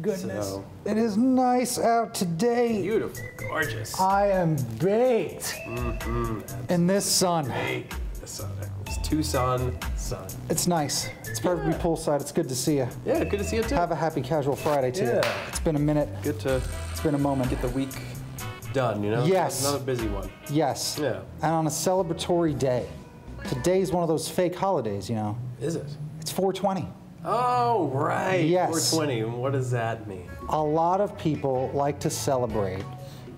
goodness. So, it is nice out today. beautiful, gorgeous. I am baked in this sun. Hey, the sun. It's Tucson sun. It's nice. It's perfectly poolside. It's good to see you. Yeah, good to see you too. Have a happy casual Friday too. Yeah. It's been a minute. Good to It's been a moment. get the week done, you know? Yes. Another busy one. Yes. Yeah. And on a celebratory day. Today's one of those fake holidays, you know. Is it? It's 420. Oh, right. Yes. 420. What does that mean? A lot of people like to celebrate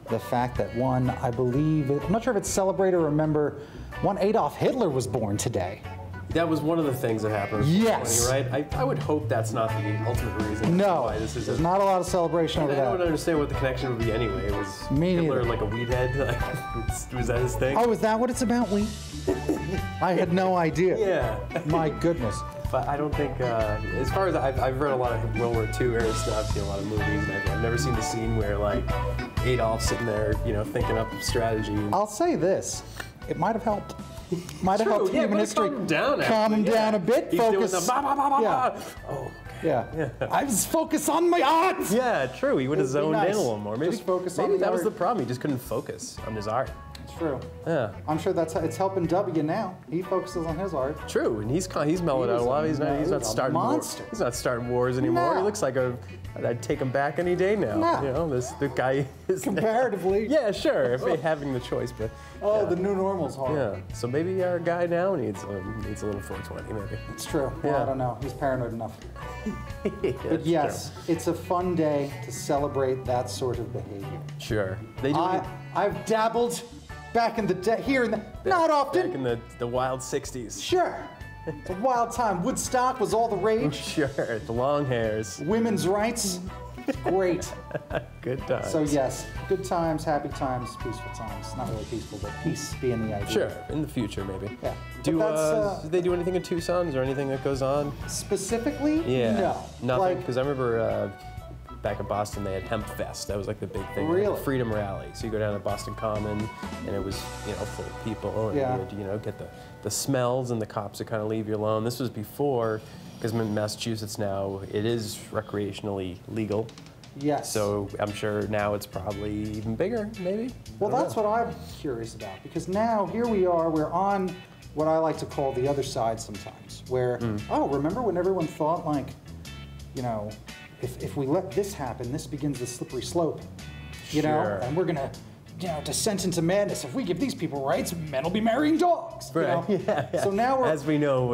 the fact that one, I believe, I'm not sure if it's celebrate or remember, one Adolf Hitler was born today. That was one of the things that happened. with Yes. 420, right? I would hope that's not the ultimate reason. No, why this is there's not a lot of celebration over I don't that. understand what the connection would be anyway. Was Me Hitler neither. like a weed head? Like, was that his thing? Oh, is that what it's about, Lee? I had no idea. Yeah. My goodness. But I don't think, as far as I've read a lot of World War II era stuff, seen a lot of movies, and I've never seen the scene where like Adolf's sitting there, you know, thinking up strategy. I'll say this, it might have helped. Might have True, helped yeah, human but history. calm him down, Calm him actually, down yeah. a bit. He's Focus. doing the bah, bah, bah, bah, Yeah. bah. Oh, Yeah. I was focused on my odds. yeah, true. He would have It'd be zoned nice. in a little more. Maybe, Just focus maybe on the that was art. the problem. He just couldn't focus on his art. It's true. Yeah. I'm sure it's helping W now. He focuses on his art. True, and he's mellowed out a lot. He's not starting monster. He's not starting wars anymore. No. He looks like I'd take him back any day now. No. You know, the guy is Comparatively. Yeah, sure, if they having the choice, but Oh, yeah. the new normal's hard. Yeah. So maybe our guy now needs a little 420, maybe. It's true. Well, Yeah. I don't know. He's paranoid enough. Yeah, But yes, it's a fun day to celebrate that sort of behavior. Sure. They do it I've dabbled back in the day, here and there. Not often. back in the wild 60s. Sure. It's a wild time. Woodstock was all the rage. Sure, the long hairs. Women's rights. Great. Good times. So yes, good times, happy times, peaceful times. Not really peaceful, but peace being the idea. Sure, in the future maybe. Yeah. Do But that's, they do anything in Tucson? Is there anything that goes on? specifically, Yeah. no. Nothing. Like, Because I remember back in Boston they had Hemp Fest. That was like the big thing. Really? Like a freedom rally. So you go down to Boston Common and it was, you know, full of people and Yeah. you would, you know, get the smells and the cops would kind of leave you alone. This was before, because in Massachusetts now it is recreationally legal. yes. So I'm sure now it's probably even bigger, maybe? Well, that's what I'm curious about, because now here we are, we're on what I like to call the other side sometimes, where, oh, remember when everyone thought like, you know, if we let this happen, this begins the slippery slope, you know, Sure. and we're gonna, you know, descent into madness. If we give these people rights, men will be marrying dogs. You know? Yeah. So now we're, As we know,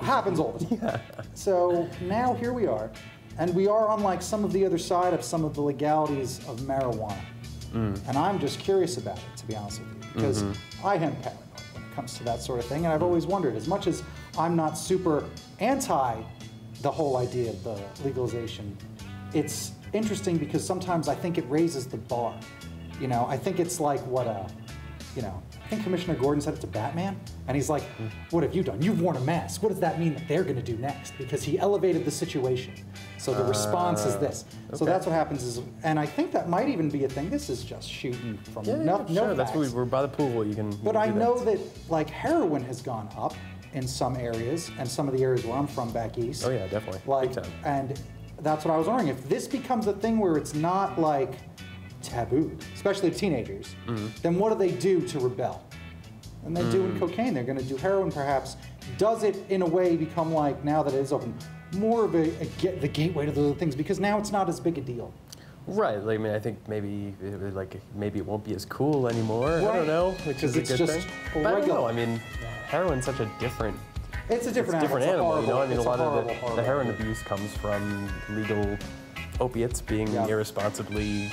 happens all the time. So now here we are, and we are on like some of the other side of some of the legalities of marijuana. And I'm just curious about it, to be honest with you, because I am paranoid when it comes to that sort of thing, and I've always wondered, as much as I'm not super anti the whole idea of the legalization, it's interesting because sometimes I think it raises the bar. You know, I think it's like what you know, I think Commissioner Gordon said it to Batman, and he's like, what have you done? You've worn a mask. What does that mean that they're going to do next? Because he elevated the situation. So the response is this. So okay. that's what happens is, and I think that might even be a thing. This is just shooting from no sure. That's facts. what we're by the pool. You can. But you I can do know that like heroin has gone up in some areas, and some of the areas where I'm from back east. Oh yeah, definitely. Like, Big time. and that's what I was wondering, if this becomes a thing where it's not like taboo, especially to teenagers, then what do they do to rebel? And they're doing cocaine, they're gonna do heroin perhaps. Does it in a way become like, now that it is open, more of the gateway to those other things, because now it's not as big a deal? Right. Like, I mean, I think maybe maybe it won't be as cool anymore. I Right. don't know, which is a It's good just thing. But I don't regular. know. I mean, heroin's such a different. It's a different It's a different It's a animal, you know. I horrible- mean, a it's lot of horrible the heroin idea. abuse comes from legal opiates being Yep. irresponsibly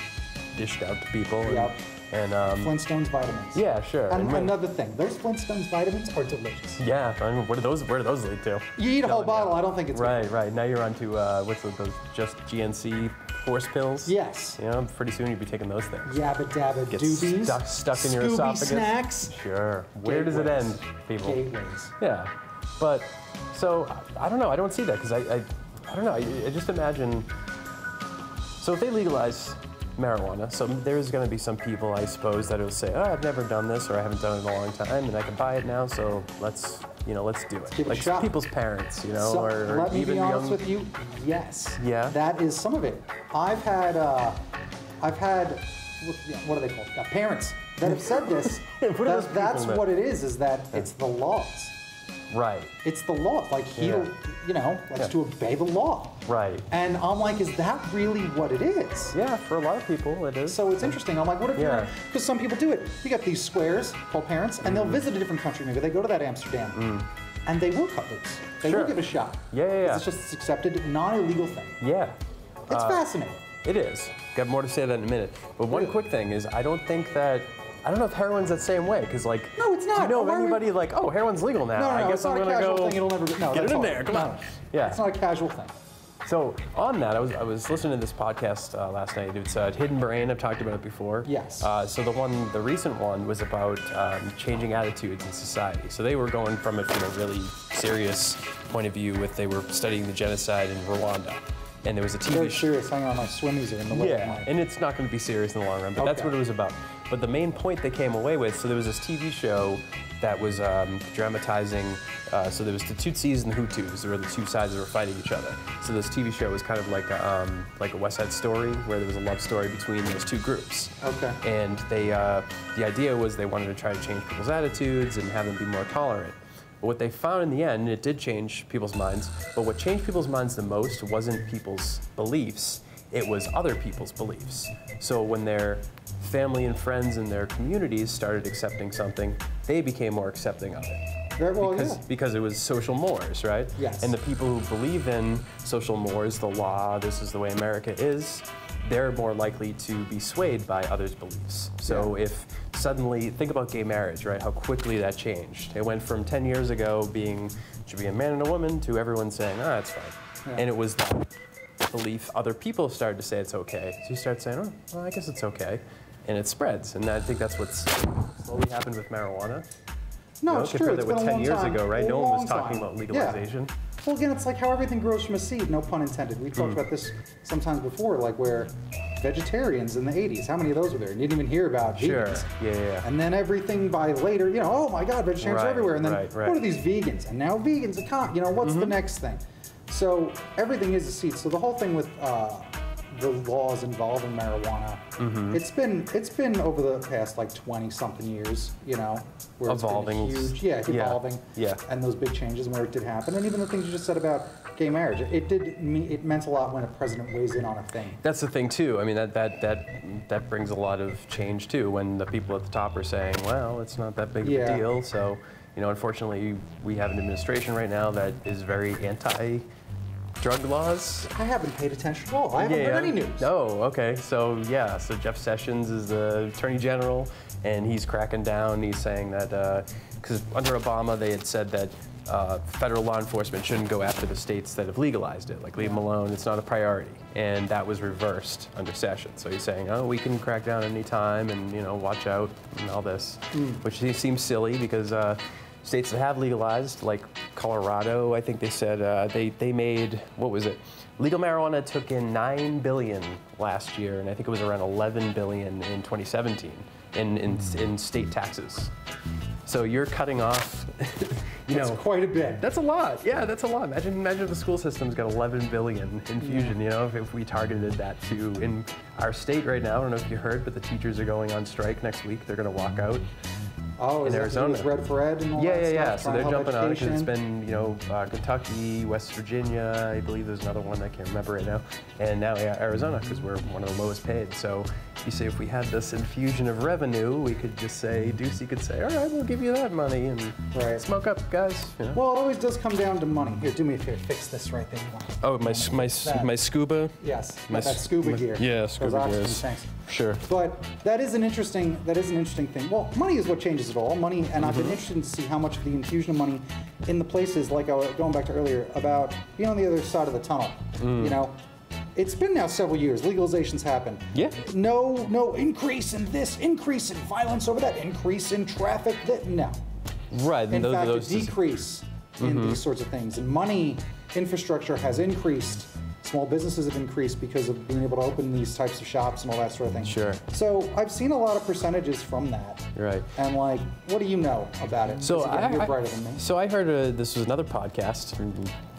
dished out to people. Yep. And Flintstones vitamins. yeah, sure. And when- another thing, those Flintstones vitamins are delicious. yeah. I mean, where do those lead to? You eat a whole Yeah. bottle, I don't think it's Right. Right. Now you're on to what's those just GNC horse pills? Yes. You know, pretty soon you'll be taking those things. Yabba dabba Get doobies. stuck in your Scooby esophagus. snacks. Sure. Where does it Gateways. end, people? Gateways. Yeah. But, so, I don't know. I don't see that because I don't know. I just imagine. So if they legalize marijuana, so there's going to be some people, I suppose, that will say, oh, I've never done this or I haven't done it in a long time and I can buy it now, so let's let's do it. Give it a Like shot. people's parents, So, or let me even be honest young. with you. Yes. Yeah? That is some of it. I've had what are they called? Parents that have said this. What are those That's people what it is that it's the laws. Right. It's the law. Like likes to obey the law. Right. And I'm like, is that really what it is? Yeah, for a lot of people it is. So it's interesting. I'm like, what if you're, because some people do it. You got these squares called parents, and they'll visit a different country. Maybe they go to that Amsterdam, and they will cut loose. They will give it a shot. Yeah. It's just this accepted, non-illegal thing. Yeah. It's fascinating. It is. Got more to say that in a minute. But one quick thing is, I don't know if heroin's that same way, because like, no, it's not. Do you know of anybody like, oh, heroin's legal now? No, I guess it's not I'm a gonna casual go thing. It'll never get it in there. Come on. Yeah. It's not a casual thing. So on that, I was listening to this podcast last night. It's Hidden Brain. I've talked about it before. Yes. So the recent one was about changing attitudes in society. So they were going from it from a really serious point of view. They were studying the genocide in Rwanda, and there was a TV Very show. serious. Hang on, my swimmies are in the way. Yeah, and it's not going to be serious in the long run, but that's what it was about. But the main point they came away with, so there was this TV show that was dramatizing, so there was the Tutsis and the Hutus. There were the two sides that were fighting each other. So this TV show was kind of like a West Side Story, where there was a love story between those two groups. Okay. And they, the idea was they wanted to try to change people's attitudes and have them be more tolerant. But what they found in the end, it did change people's minds, but what changed people's minds the most wasn't people's beliefs, it was other people's beliefs. So when their family and friends and their communities started accepting something, they became more accepting of it. Very well, Because it was social mores, right? Yes. And the people who believe in social mores, the law, this is the way America is, they're more likely to be swayed by others' beliefs. So if suddenly, think about gay marriage, right? How quickly that changed. It went from 10 years ago being, should be a man and a woman, to everyone saying, it's fine. Yeah. And it was that belief other people started to say it's okay. So you start saying, well, I guess it's okay. And it spreads. And I think that's what's slowly happened with marijuana. No, it's true. It's been a long 10 years time. ago, right? No one was talking about legalization. Yeah. Well, again, it's like how everything grows from a seed, no pun intended. We talked about this sometimes before, like where vegetarians in the 80s, how many of those were there? You didn't even hear about vegans. Yeah. And then everything by later, oh my God, vegetarians are everywhere. And then what are these vegans? And now vegans are, what's the next thing? So everything is a seed. So the whole thing with the laws involving marijuana, it's been over the past like 20-something years, where evolving. It's been huge, evolving, and those big changes and where it did happen, and even the things you just said about gay marriage, it meant a lot when a president weighs in on a thing. That's the thing too. I mean, that brings a lot of change too. When the people at the top are saying, well, it's not that big of a deal. So, unfortunately, we have an administration right now that is very anti-drug laws. I haven't paid attention at all. I haven't heard any news. Oh, okay. So so Jeff Sessions is the Attorney General, and he's cracking down. He's saying that because under Obama they had said that federal law enforcement shouldn't go after the states that have legalized it, like leave them alone, it's not a priority. And that was reversed under Sessions. So he's saying, we can crack down any time and, watch out and all this, which seems silly because states that have legalized, like Colorado, I think they said they made, what was it? Legal marijuana took in $9 billion last year, and I think it was around $11 billion in 2017 in state taxes. So you're cutting off, That's quite a bit. That's a lot. Yeah, that's a lot. Imagine if the school system's got $11 billion infusion. If we targeted that to in our state right now. I don't know if you heard, but the teachers are going on strike next week. They're going to walk out. Oh, in Arizona. Is Red for Ed and all that stuff? Yeah. So they're jumping on it because it's education? been, Kentucky, West Virginia, I believe there's another one I can't remember right now, and now Arizona because we're one of the lowest paid. So you say if we had this infusion of revenue, we could just say, Ducey could say, all right, we'll give you that money and smoke up, guys. Well, it always does come down to money. Here, do me a favor, fix this right there. Oh, my scuba? Yes, that scuba gear. Yeah, scuba gear. Sure. But that is an interesting thing. Well, money is what changes it all. Money, and I've been interested to see how much of the infusion of money in the places, like I was going back to earlier, about being on the other side of the tunnel. It's been now several years. Legalization's happened. Yeah. No increase in this, increase in violence over that, increase in traffic. No. Right. In fact, a decrease in these sorts of things. And money infrastructure has increased Small businesses have increased because of being able to open these types of shops and all that sort of thing. Sure. So I've seen a lot of percentages from that. Right. And like, what do you know about it? So you're brighter than me. So I heard this was another podcast.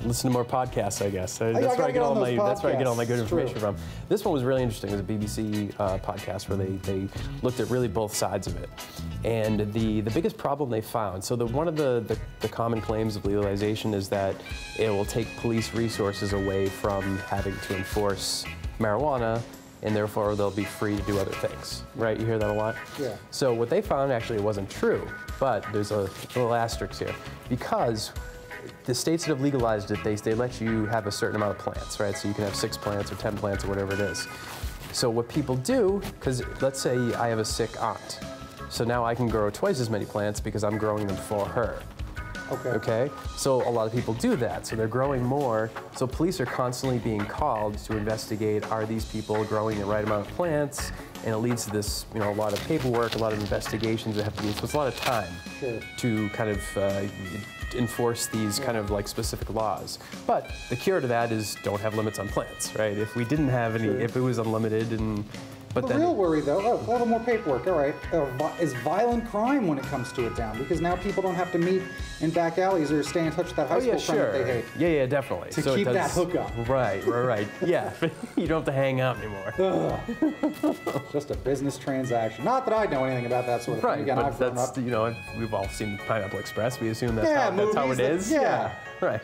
Listen to more podcasts, I guess. That's where I get all my good information from. This one was really interesting. It was a BBC podcast where they looked at really both sides of it. And the biggest problem they found, so one of the common claims of legalization is that it will take police resources away from having to enforce marijuana, and therefore they'll be free to do other things, right? You hear that a lot? Yeah. So what they found, actually, it wasn't true, but there's a little asterisk here. Because the states that have legalized it, they let you have a certain amount of plants, right? So you can have 6 plants or 10 plants or whatever it is. So what people do, because let's say I have a sick aunt, so now I can grow twice as many plants because I'm growing them for her. Okay. So a lot of people do that. So they're growing more. So police are constantly being called to investigate, are these people growing the right amount of plants? And it leads to this, a lot of paperwork, a lot of investigations that have to be, so it's a lot of time to kind of enforce these kind of like specific laws. But the cure to that is don't have limits on plants, right? If we didn't have any, if it was unlimited But the real worry, though, a little more paperwork, all right, is violent crime when it comes to it down, because now people don't have to meet in back alleys or stay in touch with that high school friend that they hate. Yeah, definitely. To keep that hookup. Right. Yeah, you don't have to hang out anymore. Just a business transaction. Not that I know anything about that sort of thing. Again, but that's, we've all seen Pineapple Express. We assume that's how it is. Yeah. Right.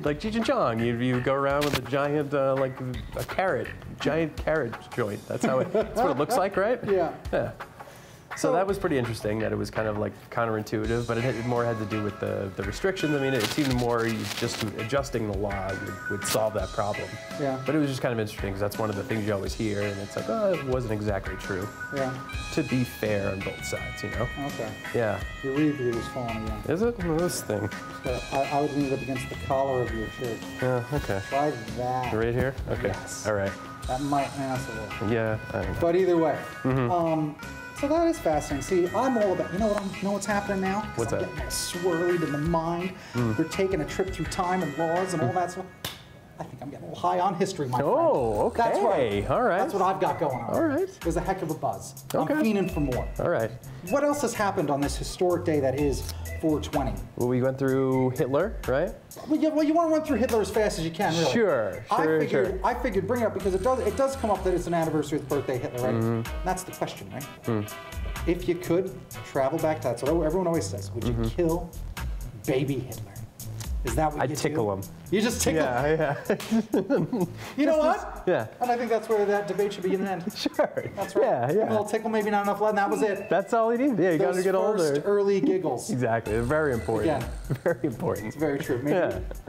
Like Cheech and Chong, you go around with a giant, like a giant carrot joint. That's what it looks like, right? Yeah. So that was pretty interesting, that it was kind of like counterintuitive, but it more had to do with the restrictions. I mean, it seemed more just adjusting the law would solve that problem. Yeah. But it was just kind of interesting, because that's one of the things you always hear, and it's like, it wasn't exactly true. Yeah. To be fair on both sides, Okay. Yeah. Your reed is falling again. Is it? Well, this thing. So I would lean it up against the collar of your shirt. Yeah, okay. Try that. Right here? Okay. Yes. All right. That might mask a little. Yeah, I don't know. But either way. So that is fascinating. See, I'm all about, you know what's happening now? What's that? I'm getting all swirled in the mind. We're taking a trip through time and laws and all that stuff. I think I'm getting a little high on history, my friend. Oh, okay. That's right. All right. That's what I've got going on. All right. There's a heck of a buzz. Okay. I'm fiending for more. All right. What else has happened on this historic day that is 420? Well, we went through Hitler, right? Well, you want to run through Hitler as fast as you can, really. Sure. I figured bring it up because it does come up that it's an anniversary of the birthday of Hitler, right? And that's the question, right? If you could travel back to that, so everyone always says, would you kill baby Hitler? Is that what I'd tickle him. You just tickle him? Yeah. You know what? Yeah. And I think that's where that debate should be in the end. Sure. That's right. Yeah. A little tickle, maybe not enough blood, and that was it. That's all you need. Yeah, you got to get older. Those first early giggles. Exactly. They're very important. Again. Very important. It's very true.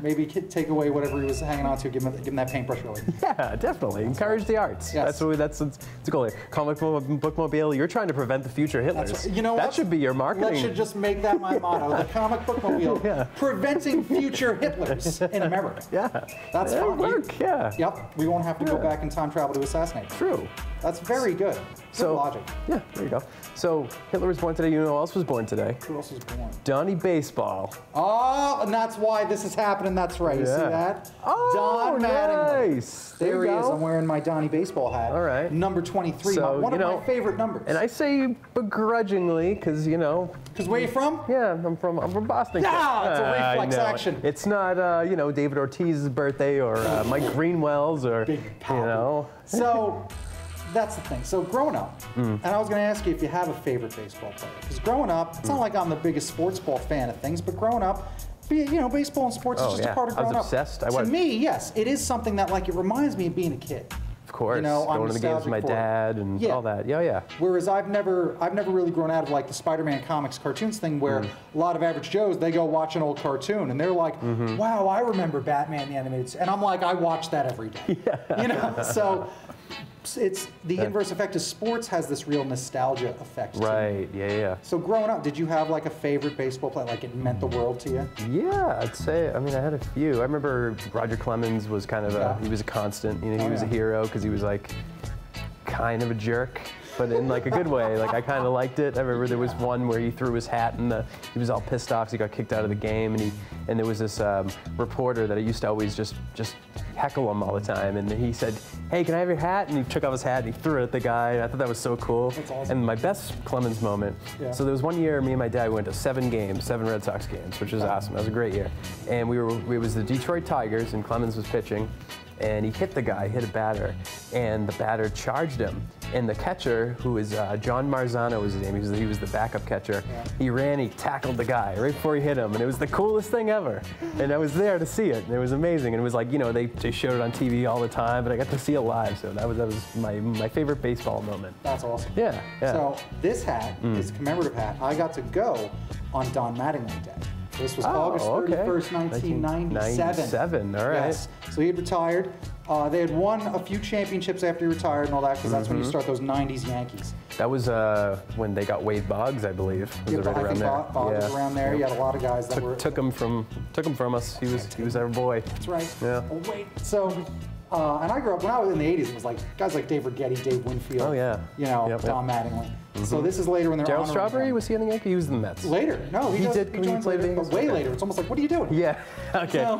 Maybe take away whatever he was hanging on to, give him that paintbrush early. Yeah, definitely. Encourage the arts. Yes. That's the goal here. Comic bookmobile, you're trying to prevent the future Hitlers. That's right. You know what? That should be your marketing. That should just make that my motto. The comic bookmobile. Preventing future Hitlers in America. Yeah. That's It'll fun. work, yeah. Yep. We won't have to go back in time travel to assassinate. True. That's very good. Good logic. Yeah, there you go. So Hitler was born today. You know who else was born today? Who else was born? Donnie Baseball. Oh, and that's why this is happening. That's right. You see that? Oh, Don Mattingly. nice. There he is. I'm wearing my Donnie Baseball hat. All right. Number 23. So, one of my favorite numbers. And I say begrudgingly, because Because where you from? Yeah, I'm from Boston. Yeah, it's a reflex action. It's not David Ortiz's birthday or Mike Greenwell's or Big Papi. So that's the thing. So growing up, and I was going to ask you if you have a favorite baseball player, because growing up, it's not like I'm the biggest sports ball fan of things, but growing up, baseball and sports is just a part of growing up. I was obsessed. To me, yes, it is something that it reminds me of being a kid. Of course, I'm going to the games with my dad and all that. Yeah. Whereas I've never really grown out of the Spider-Man comics cartoons thing, where a lot of average Joes, they go watch an old cartoon and they're like, "Wow, I remember Batman the animated," and I'm like, I watch that every day. Yeah. So it's the inverse effect is sports has this real nostalgia effect. Right. Yeah. So growing up, did you have a favorite baseball player, it meant the world to you? Yeah, I'd say. I had a few. I remember Roger Clemens was kind of he was a constant. He was a hero because he was kind of a jerk. but in like a good way. Like I kind of liked it. I remember there was one where he threw his hat and he was all pissed off because he got kicked out of the game, and there was this reporter that used to always just heckle him all the time, and he said, "Hey, can I have your hat?" And he took off his hat and he threw it at the guy. And I thought that was so cool. That's awesome. And my best Clemens moment. Yeah. So there was one year, me and my dad went to 7 Red Sox games, which was awesome. That was a great year. And it was the Detroit Tigers, and Clemens was pitching, and he hit the guy, hit a batter, and the batter charged him. And the catcher, who is John Marzano was his name, he was the backup catcher, he ran, he tackled the guy right before he hit him, and it was the coolest thing ever. And I was there to see it, and it was amazing. And it was like, you know, they showed it on TV all the time, but I got to see it live, so that was my favorite baseball moment. That's awesome. Yeah, yeah. So this hat is a commemorative hat. I got to go on Don Mattingly Day. This was August 31st, 1997. All right. Yes. So he had retired. They had won a few championships after he retired and all that, because that's when you start those 90s Yankees. That was when they got Wade Boggs, I believe. Was it right I around think there? Boggs was around there. He had a lot of guys that took him from us. He was our boy. That's right. Yeah. Oh, wait. So, and I grew up when I was in the 80s. It was like guys like Dave Rigetti, Dave Winfield. Oh yeah. You know, Don Mattingly. So this is later when they're Darryl Strawberry, was he in the Yankee? He was in the Mets. Later. No, he joins later, but way later. It's almost like, what are you doing? Yeah. Okay.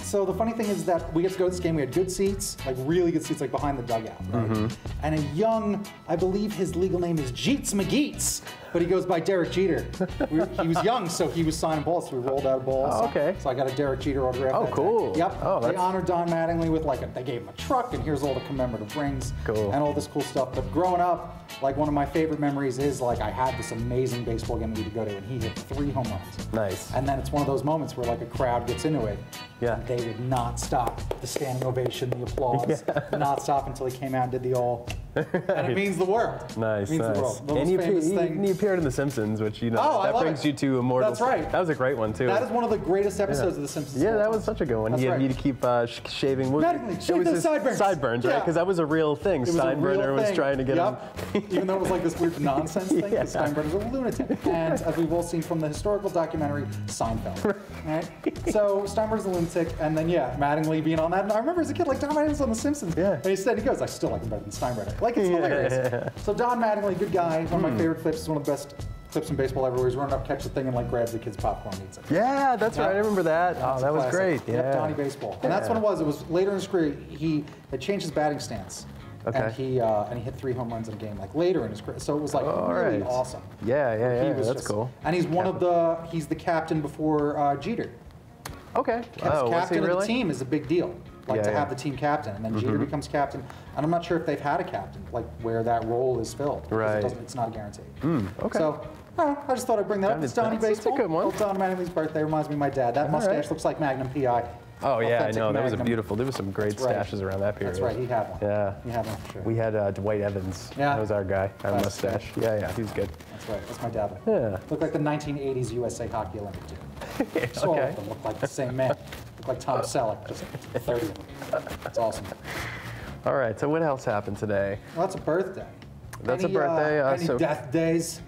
So the funny thing is that we get to go to this game. We had good seats, like really good seats, like behind the dugout, right? And a young, I believe his legal name is Jeets McGeets, but he goes by Derek Jeter. He was young, so he was signing balls, so we rolled out balls. Oh, okay. So I got a Derek Jeter autograph. Oh, cool. Day. Yep. Oh, they honored Don Mattingly with they gave him a truck, and here's all the commemorative rings. Cool. And all this cool stuff. But growing up, like one of my favorite memories is like I had this amazing baseball game we could go to, and he hit 3 home runs. Nice. And then it's one of those moments where like a crowd gets into it. Yeah. And they would not stop the standing ovation, the applause, not stop until he came out and did the all. And it means the world. Nice, it means nice. the world. The and most famous thing. he appeared in The Simpsons, which, you know, that brings you to immortal. That's right. That was a great one, too. That is one of the greatest episodes of The Simpsons. Yeah, that was such a good one. That's He had right. me to keep shaving. Shave those sideburns. Sideburns, right? Because that was a real thing. Steinbrenner was trying to get him. Even though it was like this weird nonsense thing, because Steinbrenner's a lunatic. And as we've all seen from the historical documentary, Seinfeld. Right? So Steinbrenner's a lunatic, and then, Mattingly being on that. And I remember as a kid, like, Don Mattingly's on The Simpsons. Yeah. And he goes, I still like him better than Steinbrenner. Like, it's hilarious. So Don Mattingly, good guy. One of my favorite clips. Is one of the best clips in baseball ever, where he's running up, catches the thing, and like grabs the kid's popcorn and eats it. Yeah, that's right. I remember that. Oh, that was great. Yeah. Yep, Donnie Baseball. And that's what it was. It was later in his career. He had changed his batting stance. Okay. And he hit 3 home runs in a game, like later in his career. So it was like really awesome. Yeah. That's cool. And he's he's the captain before Jeter. Okay. Captain of the team is a big deal. Like to have the team captain, and then Jeter becomes captain. And I'm not sure if they've had a captain, like where that role is filled. Right. It's not a guarantee. Okay. So I just thought I'd bring that up. It's Donnie Baseball. That's a good one. Old Don Mattingly's birthday reminds me of my dad. That mustache looks like Magnum PI. Oh yeah, I Authentic know. That was Magnum. beautiful. There was some great stashes around that period. That's right. He had one. Yeah. He had one for sure. We had Dwight Evans. Yeah. That was our guy. Our That's mustache. good. Yeah. He was good. That's right. That's my dad. Yeah. Looked like the 1980s USA Hockey Olympic team. So all of them looked like the same man. Looked like Tom Selleck, just 30 of them. That's awesome. All right. So what else happened today? Well, that's a birthday. That's a birthday. Any death days?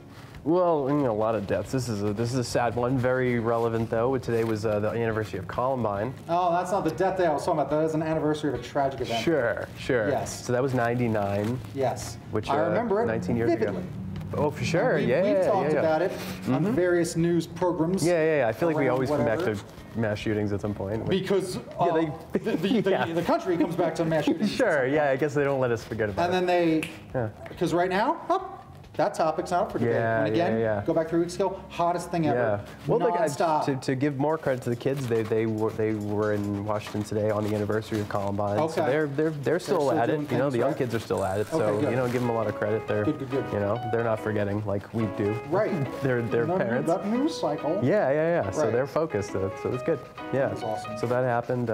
Well, a lot of deaths. This is a sad one. Very relevant though. Today was the anniversary of Columbine. Oh, that's not the death day I was talking about. That is an anniversary of a tragic event. Sure. Yes. So that was '99. Yes. Which I remember it 19 years vividly. ago. Oh, for sure. We've talked about it on various news programs. Yeah. I feel like we always come back to mass shootings at some point. Because the country comes back to mass shootings. Sure. Yeah. I guess they don't let us forget about it. And then because right now, that topic's not up for debate. And again, go back 3 weeks ago, hottest thing ever. Well, non-stop. to give more credit to the kids, they were in Washington today on the anniversary of Columbine. Okay. So they're still at it. You know, the young kids are still at it. So give them a lot of credit. They're good. You know, they're not forgetting like we do. Right. Their parents. That news cycle. Yeah. Right. So they're focused. So it's good. Yeah. That's awesome. So that happened.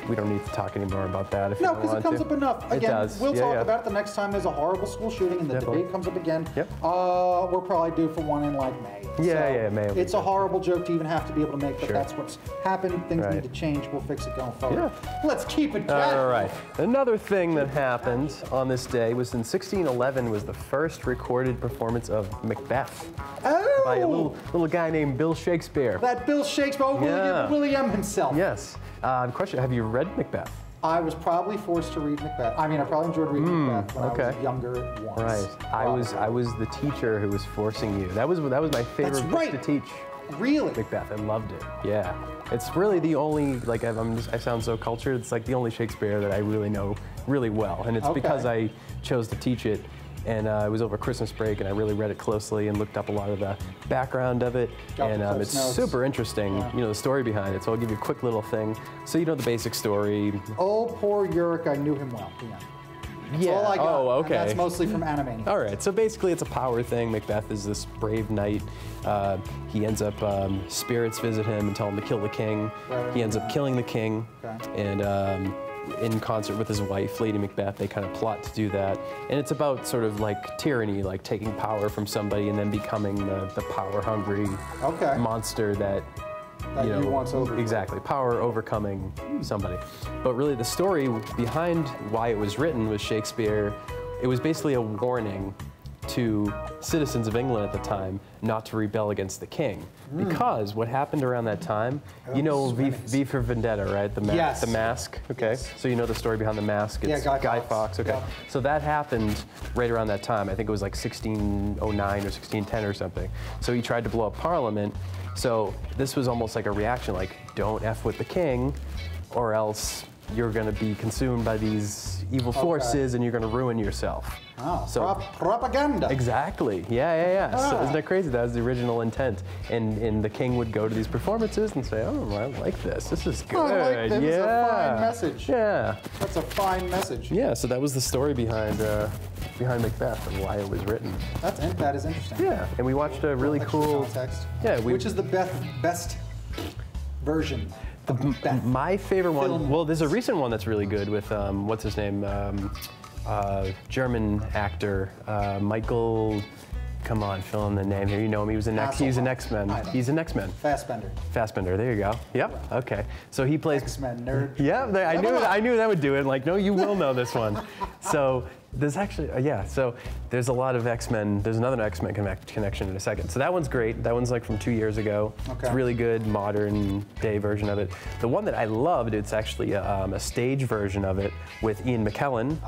We don't need to talk anymore about that if you don't want to. No, because it comes up enough. Again, it does. We'll talk about it the next time there's a horrible school shooting and the debate comes up again. Yep. We're probably due for one in like May. May. It's a horrible joke to even have to be able to make, but that's what's happened. Things need to change. We'll fix it going forward. Yeah. Let's keep it going. All right. Another thing that happened on this day was in 1611 was the first recorded performance of Macbeth by a little guy named Bill Shakespeare. That Bill Shakespeare, William himself. Yes. Question: have you read Macbeth? I was probably forced to read Macbeth. I mean, I probably enjoyed reading Macbeth when I was younger once. Right. I was the teacher who was forcing you. That was my favorite book to teach. Really? Macbeth. I loved it. Yeah. It's really the only, like, I sound so cultured, it's like the only Shakespeare that I really know really well. And it's because I chose to teach it. And it was over Christmas break, and I really read it closely and looked up a lot of the background of it. And it's super interesting, you know, the story behind it. So I'll give you a quick little thing. So you know the basic story. Oh, poor Yorick, I knew him well. That's all I got. Oh, okay. And that's mostly from Animaniacs. All right. So basically, it's a power thing. Macbeth is this brave knight. He ends up spirits visit him and tell him to kill the king. He ends up killing the king, and in concert with his wife, Lady Macbeth, they kind of plot to do that. And it's about sort of like tyranny, like taking power from somebody and then becoming the power-hungry monster that you know, wants over. Exactly, power overcoming somebody. But really the story behind why it was written was Shakespeare. It was basically a warning to citizens of England at the time not to rebel against the king. Because what happened around that time, you know V for Vendetta, right? The Mask, okay? Yes. So you know the story behind the Mask, it's Guy Fawkes, okay? Yeah. So that happened right around that time. I think it was like 1609 or 1610 or something. So he tried to blow up Parliament. So this was almost like a reaction, like, don't F with the king, or else you're going to be consumed by these evil forces and you're going to ruin yourself. Oh, so propaganda. Exactly. Yeah. So isn't that crazy? That was the original intent. And the king would go to these performances and say, oh, I like this. This is good. I like this. Yeah. It's a fine message. Yeah. That's a fine message. Yeah, so that was the story behind Macbeth and why it was written. That is interesting. Yeah, and we watched a really cool context. Yeah, which is the best version? My favorite one, well, there's a recent one that's really good with, what's his name, German actor, Michael, come on, fill in the name here, you know him, he's an X-Men. He's an X-Men. Fassbender, there you go. Yep, okay. So he plays... X-Men nerd. Yeah, I knew that would do it, like, no, you will know this one. So there's actually, so there's a lot of X-Men, there's another X-Men connection in a second. So that one's great. That one's like from 2 years ago. It's a really good modern day version of it. The one that I loved, it's actually a stage version of it with Ian McKellen,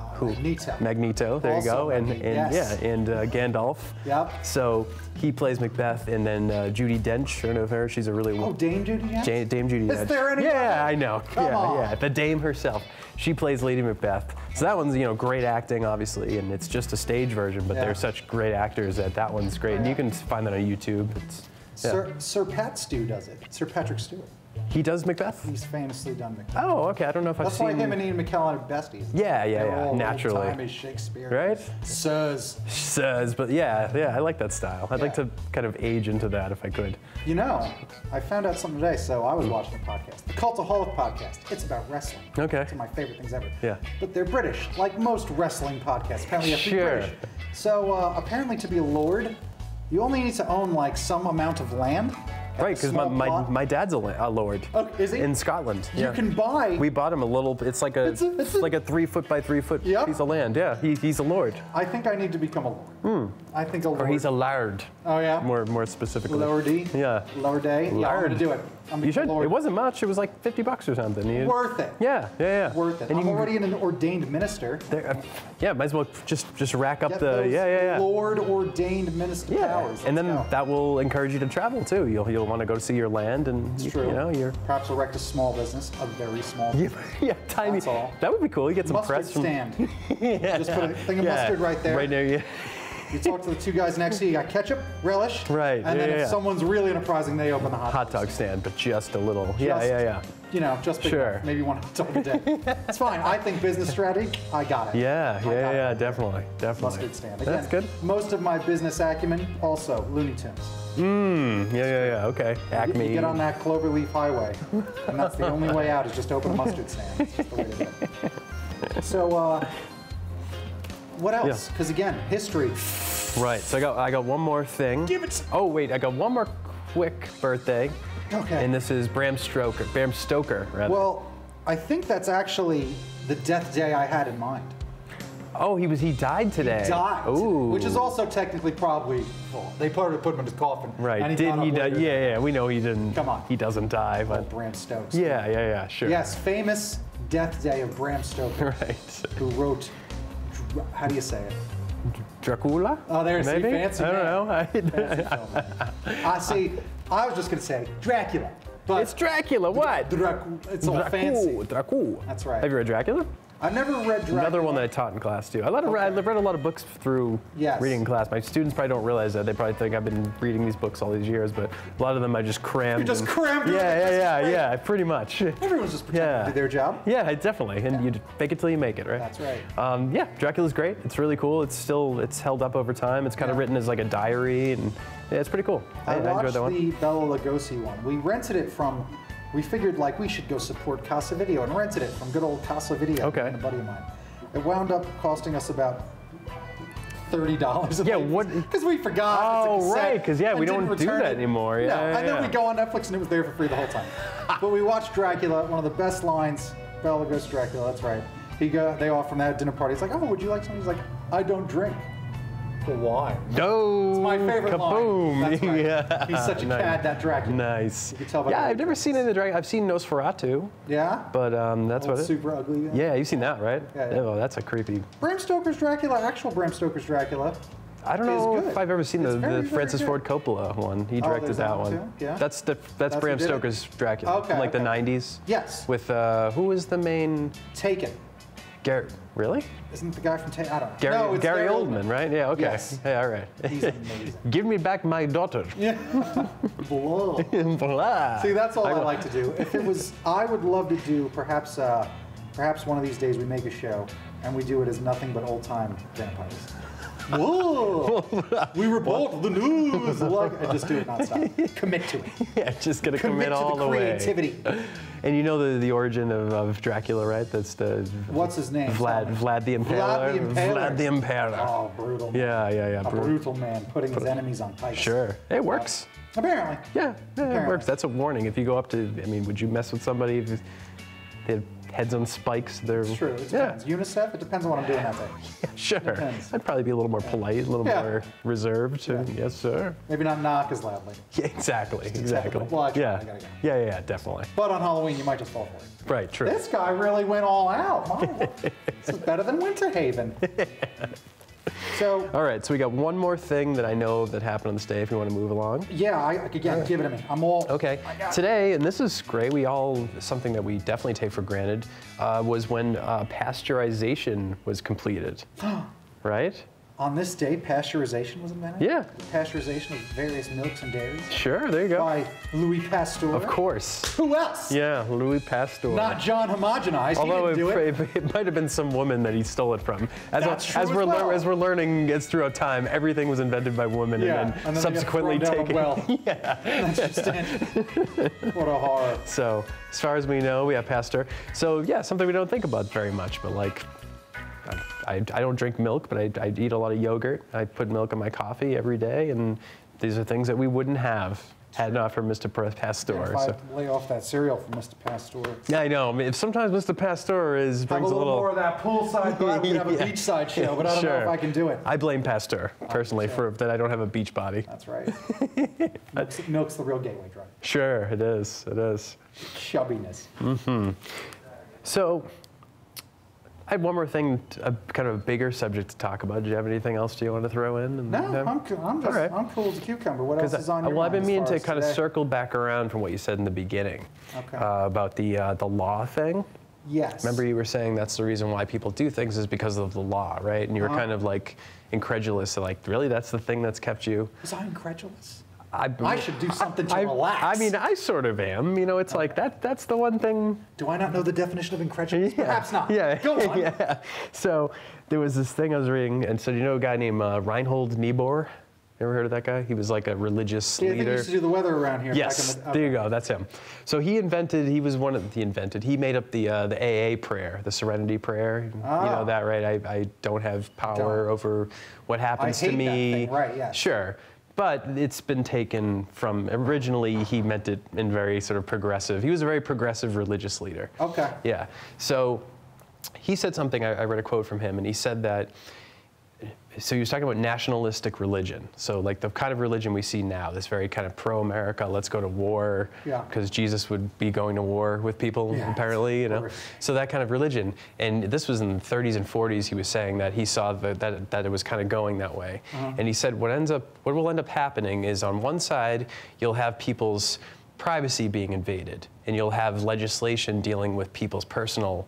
Magneto, there you go, and Gandalf. Yep. So he plays Macbeth, and then Judi Dench, I don't know if her, she's a really... Oh, Dame Judi Dench? Dame Judi Dench. Is there any? Yeah, I know. Come on. The Dame herself. She plays Lady Macbeth. So that one's, great acting, obviously, and it's just a stage version, but they're such great actors that one's great. And you can find that on YouTube. Sir Pat Stew does it. Sir Patrick Stewart. He does Macbeth? He's famously done Macbeth. Oh, okay. I don't know if I've seen... That's why him and Ian McKellen are besties. Yeah. Naturally. Old-time as Shakespeare. Right? Sirs. But yeah, I like that style. I'd like to kind of age into that if I could. I found out something today, so I was watching a podcast. The Cultaholic podcast. It's about wrestling. Okay. It's one of my favorite things ever. Yeah. But they're British, like most wrestling podcasts. Apparently you have to be British. So apparently to be a lord, you only need to own like some amount of land. Right, because my dad's a lord. Oh, is he? In Scotland. You can buy. We bought him a little. It's like a 3 foot by 3 foot piece of land. Yeah, he's a lord. I think I need to become a lord. I think a lord. Or he's a laird. Oh yeah. More specifically. Lordy. Yeah. Lorday. Yeah, I'm gonna do it. You should. It wasn't much. It was like $50 or something. Worth it. Yeah. Worth it. I'm already an ordained minister. Might as well just rack up Lord ordained minister powers. And then that will encourage you to travel too. You'll want to go see your land, and it's true. You're perhaps erect a small business, a very small business. Yeah, tiny. That's all. That would be cool. You get some press from... stand. Just put a thing of mustard right there. Right there, yeah. You talk to the two guys next to you, you got ketchup, relish, right? And then if someone's really enterprising, they open the hot dog stand, but just a little. Just big enough. Maybe one hot dog a day. It's fine. I think business strategy, I got it. Yeah, definitely. Mustard stand. Again, that's good. Most of my business acumen, also Looney Tunes. Okay. Acme. You get on that Cloverleaf Highway, and that's the only way out is just open a mustard stand. It's just the way to do it. So, what else? Because again, history. Right. So I got one more thing. Give it. Oh wait, I got one more quick birthday. Okay. And this is Bram Stoker. Rather. Well, I think that's actually the death day I had in mind. Oh, he died today. He died. Ooh. Which is also technically probably full. They put him in his coffin. Right. And Did he die? Yeah. We know he didn't. Come on. He doesn't die, but. Bram Stokes. Yeah. Sure. Yes, famous death day of Bram Stoker, who wrote, how do you say it? Dracula? Oh, there's the maybe? fancy I don't know. Fancy film. See, I was just going to say Dracula. But it's Dracula, what? It's all fancy. Dracula. That's right. Have you read Dracula? I've never read Dracula. Another one that I taught in class, too. I've read a lot of books through reading in class. My students probably don't realize that. They probably think I've been reading these books all these years, but a lot of them I just crammed. You just crammed? Yeah, pretty much. Everyone's just pretending to do their job. Yeah, definitely. And you fake it till you make it, right? That's right. Yeah, Dracula's great. It's really cool. It's held up over time. It's kind of written as like a diary, and yeah, it's pretty cool. I enjoyed that one. watched the Bela Lugosi one. We rented it from. We figured like we should go support Casa Video and rented it from good old Casa Video. Okay. And a buddy of mine. It wound up costing us about $30. Yeah, what? Because we forgot. Oh, right. Because we don't do that anymore. Yeah, and then we go on Netflix and it was there for free the whole time. But we watched Dracula. One of the best lines. Bela Lugosi Dracula. That's right. They offer him that at dinner party. It's like, oh, would you like something? He's like, I don't drink. Well, why? No. It's my favorite kaboom. line. That's right. Yeah. He's such a cad, that Dracula. Nice. You can tell by I've never seen any of the Dracula. I've seen Nosferatu. Yeah? But that's what it is. Super ugly. Yeah, you've seen that, right? Yeah. Oh, that's a creepy. Bram Stoker's Dracula, actual Bram Stoker's Dracula. I don't know if I've ever seen the Francis good. Ford Coppola one. He directed that one. Too? Yeah. That's Bram Stoker's Dracula from like the 90s. Yes. With who was the main? Taken. Really? Isn't the guy from Taken? I don't know. No, Gary Oldman, right? Yeah, okay. Yes. Yeah, all right. He's amazing. Give me back my daughter. Yeah. Blah. Blah. See, that's all I like to do. If it was, I would love to do perhaps one of these days we make a show and we do it as nothing but old-time vampires. Whoa! We report the news. And just do it nonstop. Commit to it. Yeah, just gonna commit all to the the way. creativity. And you know the origin of Dracula, right? That's the. What's his name? Vlad the Impaler. Vlad the Impaler. Oh, brutal. Yeah. A brutal man putting his enemies on pikes. Sure, it works. Apparently. Yeah, it works. That's a warning. If you go up to, would you mess with somebody if they had heads on spikes? It's true. It depends. UNICEF. It depends on what I'm doing that day. Yeah, sure. I'd probably be a little more polite, a little more reserved. Yeah. Yes, sir. Maybe not knock as loudly. Yeah, exactly. Well, actually, I gotta go. Yeah, definitely. But on Halloween, you might just fall for it. Right, true. This guy really went all out. My, this is better than Winter Haven. So. All right, so we got one more thing that I know that happened on this day if you want to move along. Yeah, again, give it to me. I'm all. Okay. Today, and this is great, something that we definitely take for granted, was when pasteurization was completed. Right? On this day, pasteurization was invented? Yeah. Pasteurization of various milks and dairies? Sure, there you go. By Louis Pasteur? Of course. Who else? Yeah, Louis Pasteur. Not John Homogenized. Although it might have been some woman that he stole it from. As we're learning throughout time, everything was invented by women and then subsequently taken. Well. Yeah. What a horror. So, as far as we know, we have Pasteur. So, yeah, something we don't think about very much, but like, I don't drink milk, but I eat a lot of yogurt. I put milk in my coffee every day, and these are things that we wouldn't have had not for Mr. Pasteur. Yeah, if I lay off that cereal from Mr. Pasteur. Yeah, I know. If sometimes Mr. Pasteur brings a little more of that poolside vibe. We have a beachside show, but I don't know if I can do it. I blame Pasteur personally for that I don't have a beach body. That's right. Milk's the real gateway drug. Sure, it is. It is. Chubbiness. Mm-hmm. So. I have one more thing, kind of a bigger subject to talk about. Do you have anything else you want to throw in? No, I'm cool as a cucumber. What else is on your mind? Well, I've been meaning to kind of circle back around from what you said in the beginning about the law thing. Yes. Remember you were saying that's the reason why people do things is because of the law, right? And you were kind of like incredulous, like really that's the thing that's kept you. Was I incredulous? I should do something to relax. I mean, I sort of am. It's like that's the one thing. Do I not know the definition of incredulous? Yeah. Perhaps not. Yeah. Go on. Yeah. So there was this thing I was reading, and so you know a guy named Reinhold Niebuhr? You ever heard of that guy? He was like a religious leader. He used to do the weather around here. Yes, there you go. That's him. So he made up the AA prayer, the Serenity Prayer. You know that, right? I don't have power over what happens to me. I hate that thing. Right, yeah. Sure. But it's been taken from, originally he meant it in very sort of progressive, he was a very progressive religious leader. Okay. Yeah. So he said something, I read a quote from him, and he said that So he was talking about nationalistic religion. So like the kind of religion we see now, this very kind of pro-America, let's go to war, because Jesus would be going to war with people, apparently, you know. So that kind of religion. And this was in the 30s and 40s, he was saying that he saw that it was kind of going that way. And he said what will end up happening is on one side, you'll have people's privacy being invaded, and you'll have legislation dealing with people's personal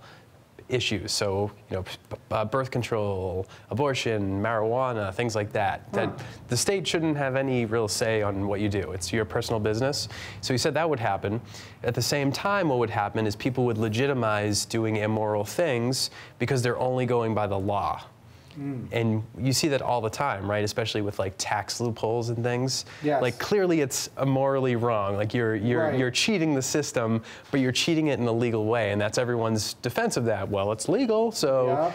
issues, so birth control, abortion, marijuana, things like that. That the state shouldn't have any real say on what you do. It's your personal business. So he said that would happen. At the same time, what would happen is people would legitimize doing immoral things because they're only going by the law. And you see that all the time, right? Especially with like tax loopholes and things. Yes. Like clearly it's immorally wrong. Like you're cheating the system, but you're cheating it in a legal way, and that's everyone's defense of that. Well, it's legal, so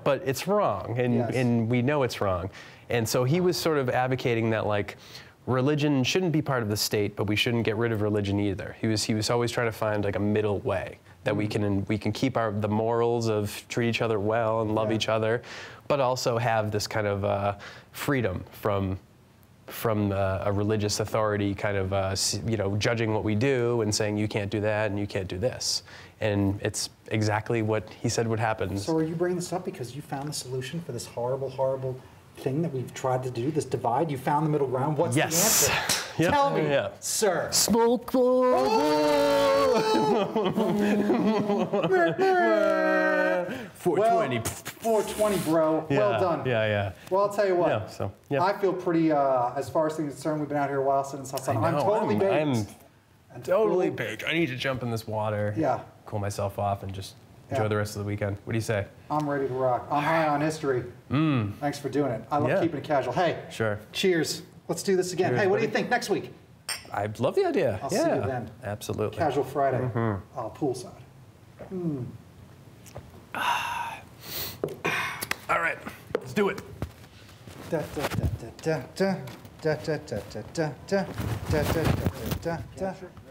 but it's wrong, and we know it's wrong. And so he was sort of advocating that like religion shouldn't be part of the state, but we shouldn't get rid of religion either. He was always trying to find like a middle way that we can keep the morals of treat each other well and love each other, but also have this kind of freedom from a religious authority kind of judging what we do and saying you can't do that and you can't do this. And it's exactly what he said would happen. So are you bringing this up because you found the solution for this horrible, horrible thing that we've tried to do, this divide? You found the middle ground. What's the answer? Tell me, sir. Smoke. 420. 420, bro. Well done. Yeah. Well, I'll tell you what. I feel pretty, as far as things are concerned, we've been out here a while since Hassan. I'm totally baked. I'm totally baked. I need to jump in this water. Cool myself off and just enjoy the rest of the weekend. What do you say? I'm ready to rock. I'm high on history. Thanks for doing it. I love keeping it casual. Hey. Sure. Cheers. Let's do this again. Cheers, hey, what buddy. do you think next week? I love the idea. I'll see you then. Absolutely. Casual Friday. Poolside. All right. Let's do it. Da da da da da da da da da da da da da da da da.